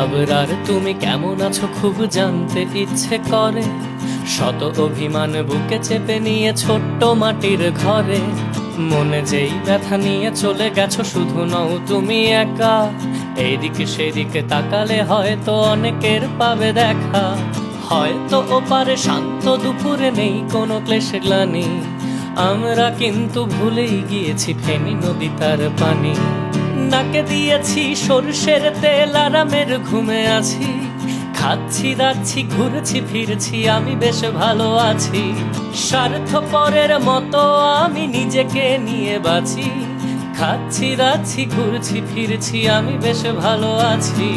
আবরার তুমি কেমন আছো খুব জানতে ইচ্ছে করে। শত অভিমান বুকে চেপে নিয়ে ছোট্ট মাটির ঘরে। মনে যেই ব্যথা নিয়ে চলে গেছো শুধু নও তুমি একা। এইদিকে সেদিকে তাকালে হয়তো অনেকের পাবে দেখা। হয়তো ওপারে শান্ত দুপুরে নেই কোনো ক্লেশ গ্লানি। আমরা কিন্তু ভুলেই গিয়েছি ফেনী নদী তার পানি। নাকে দিয়েছি সরষের তেল, আরামের ঘুমে আছি। খাচ্ছি দাচ্ছি ঘুরছি ফিরছি, আমি বেশ ভালো আছি। স্বার্থপরের মতো আমি নিজেকে নিয়ে বাঁচি। খাচ্ছি দাচ্ছি ঘুরছি ফিরছি, আমি বেশ ভালো আছি।